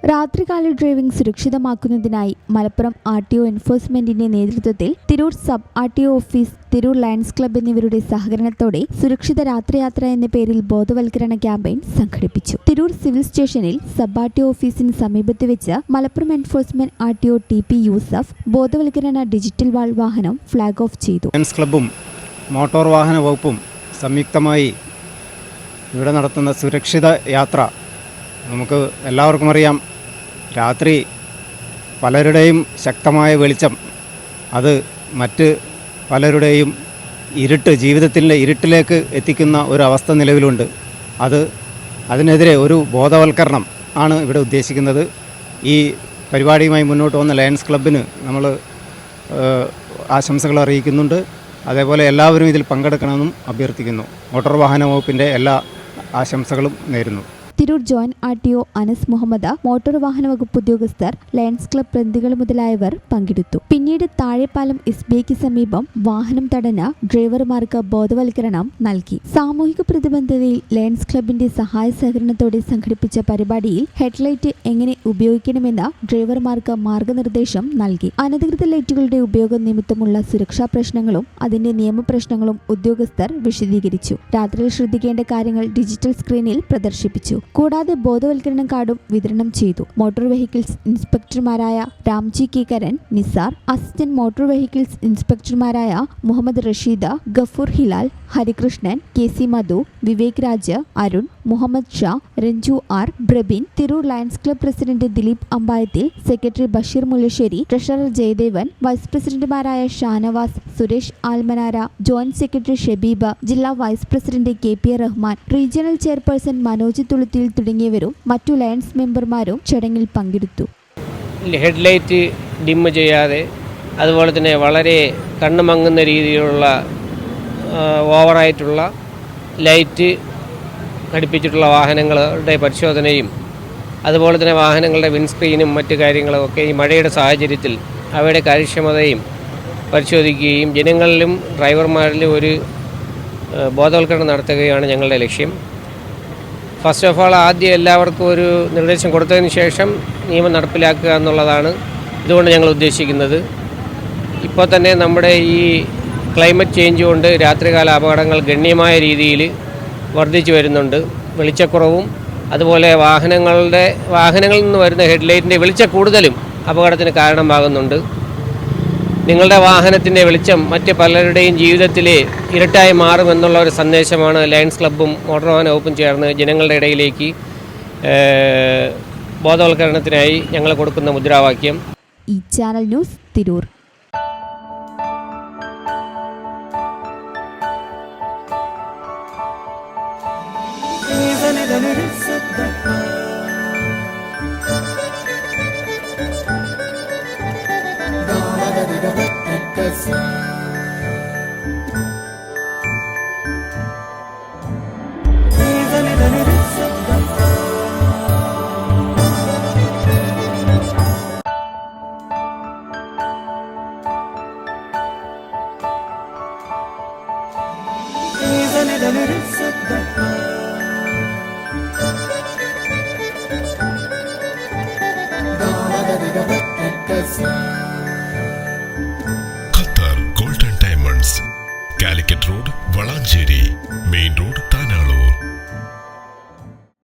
രാത്രികാല ഡ്രൈവിംഗ് സുരക്ഷിതമാക്കുന്നതിനായി മലപ്പുറം RTO എൻഫോഴ്സ്മെന്റിന്റെ നേതൃത്വത്തിൽ Tirur sub RTO office, Tirur Lions club എന്നിവരുടെ സഹകരണത്തോടെ സുരക്ഷിത രാത്രിയാത്ര എന്ന പേരിൽ ബോധവൽക്കരണ ക്യാമ്പയിൻ സംഘടിപ്പിച്ചു. തിരൂർ സിവിൽ സ്റ്റേഷനിൽ സബ് RTO ഓഫീസിന് സമീപത്ത് വെച്ച് Malappuram enforcement RTO TP Yusuf ബോധവൽക്കരണ ഡിജിറ്റൽ വാൾ വാഹനം ഫ്ലാഗ് ഓഫ് ചെയ്തു. ലയൺസ് ക്ലബ്ബും മോട്ടോർ വാഹന വകുപ്പും സംയുക്തമായി ഇവിടെ നടത്തുന്ന സുരക്ഷിത യാത്ര നമുക്ക് എല്ലാവർക്കും അറിയാം. രാത്രി പലരുടെയും ശക്തമായ വെളിച്ചം അത് മറ്റ് പലരുടെയും ജീവിതത്തിൻ്റെ ഇരുട്ടിലേക്ക് എത്തിക്കുന്ന ഒരു അവസ്ഥ നിലവിലുണ്ട്. അതിനെതിരെ ഒരു ബോധവൽക്കരണം ആണ് ഇവിടെ ഉദ്ദേശിക്കുന്നത്. ഈ പരിപാടിയുമായി മുന്നോട്ട് വന്ന ലയൺസ് ക്ലബ്ബിന് നമ്മൾ ആശംസകൾ അറിയിക്കുന്നുണ്ട്. അതേപോലെ എല്ലാവരും ഇതിൽ പങ്കെടുക്കണമെന്നും അഭ്യർത്ഥിക്കുന്നു. മോട്ടോർ വാഹന വകുപ്പിൻ്റെ എല്ലാ ആശംസകളും നേരുന്നു. Tirur joint RTO Anas Muhammad, motor വാഹന വകുപ്പ് ഉദ്യോഗസ്ഥർ, ലയൺസ് ക്ലബ്ബ് പ്രതിനിധികൾ മുതലായവർ പങ്കെടുത്തു. പിന്നീട് താഴെപ്പാലം SBIക്ക് സമീപം വാഹനം തടഞ്ഞ ഡ്രൈവർമാർക്ക് ബോധവൽക്കരണം നൽകി. സാമൂഹിക പ്രതിബദ്ധതയിൽ ലയൺസ് ക്ലബിന്റെ സഹായ സഹകരണത്തോടെ സംഘടിപ്പിച്ച പരിപാടിയിൽ ഹെഡ്ലൈറ്റ് എങ്ങനെ ഉപയോഗിക്കണമെന്ന് ഡ്രൈവർമാർക്ക് മാർഗനിർദ്ദേശം നൽകി. അനധികൃത ലൈറ്റുകളുടെ ഉപയോഗം നിമിത്തമുള്ള സുരക്ഷാ പ്രശ്നങ്ങളും അതിന്റെ നിയമപ്രശ്നങ്ങളും ഉദ്യോഗസ്ഥർ വിശദീകരിച്ചു. രാത്രിയിൽ ശ്രദ്ധിക്കേണ്ട കാര്യങ്ങൾ ഡിജിറ്റൽ സ്ക്രീനിൽ പ്രദർശിപ്പിച്ചു. കൂടാതെ ബോധവൽക്കരണ കാർഡും വിതരണം ചെയ്തു. മോട്ടോർ വെഹിക്കിൾസ് ഇൻസ്പെക്ടർമാരായ Ramji K Karan, Nisar, assistant motor vehicles ഇൻസ്പെക്ടർമാരായ Muhammad Rasheed, Gafoor Hilal, Harikrishnan, KC Madhu, Vivek Raj, Arun, Muhammad Shah, Ranju R, Brabin, Tirur Lions Club president Dileep Ambayathil, secretary Basheer Mullassery, treasurer Jayadevan, vice പ്രസിഡന്റുമാരായ ഷാനവാസ്, സുരേഷ് ആൽമനാര, ജോയിന്റ് സെക്രട്ടറി ഷബീബ്, ജില്ലാ vice president KP Rahman, regional chairperson Manoj Thuluthil തുടങ്ങിയവരും മറ്റു ലയൺസ് മെമ്പർമാരും ചടങ്ങിൽ പങ്കെടുത്തു. ഹെഡ്ലൈറ്റ് ഡിം ചെയ്യാതെ, അതുപോലെ തന്നെ വളരെ കണ്ണുമങ്ങുന്ന രീതിയിലുള്ള ഓവറായിട്ടുള്ള ലൈറ്റ് ഘടിപ്പിച്ചിട്ടുള്ള വാഹനങ്ങളുടെ പരിശോധനയും, അതുപോലെ തന്നെ വാഹനങ്ങളുടെ വിൻസ്ക്രീനും മറ്റു കാര്യങ്ങളുമൊക്കെ ഈ മഴയുടെ സാഹചര്യത്തിൽ അവയുടെ കാര്യക്ഷമതയും പരിശോധിക്കുകയും ജനങ്ങളിലും ഡ്രൈവർമാരിലും ഒരു ബോധവൽക്കരണം നടത്തുകയാണ് ഞങ്ങളുടെ ലക്ഷ്യം. ഫസ്റ്റ് ഓഫ് ഓൾ ആദ്യം എല്ലാവർക്കും ഒരു നിർദ്ദേശം കൊടുത്തതിന് ശേഷം നിയമം നടപ്പിലാക്കുക എന്നുള്ളതാണ് ഇതുകൊണ്ട് ഞങ്ങൾ ഉദ്ദേശിക്കുന്നത്. ഇപ്പോൾ തന്നെ നമ്മുടെ ഈ ക്ലൈമറ്റ് ചേഞ്ച് കൊണ്ട് രാത്രികാല അപകടങ്ങൾ ഗണ്യമായ രീതിയിൽ വർദ്ധിച്ചു വരുന്നുണ്ട്. വെളിച്ചക്കുറവും അതുപോലെ വാഹനങ്ങളിൽ നിന്ന് വരുന്ന ഹെഡ്ലൈറ്റിൻ്റെ വെളിച്ചക്കൂടുതലും അപകടത്തിന് കാരണമാകുന്നുണ്ട്. നിങ്ങളുടെ വാഹനത്തിൻ്റെ വെളിച്ചം മറ്റ് പലരുടെയും ജീവിതത്തിൽ ഇരട്ടായി മാറുമെന്നുള്ള ഒരു സന്ദേശമാണ് ലയൺസ് ക്ലബ്ബും മോട്ടോർ വാഹന വകുപ്പും ചേർന്ന് ജനങ്ങളുടെ ഇടയിലേക്ക് ബോധവൽക്കരണത്തിനായി ഞങ്ങൾ കൊടുക്കുന്ന മുദ്രാവാക്യം. ഈ channel news Tirur. Qatar golden diamonds, Calicut road, Valanchery main road.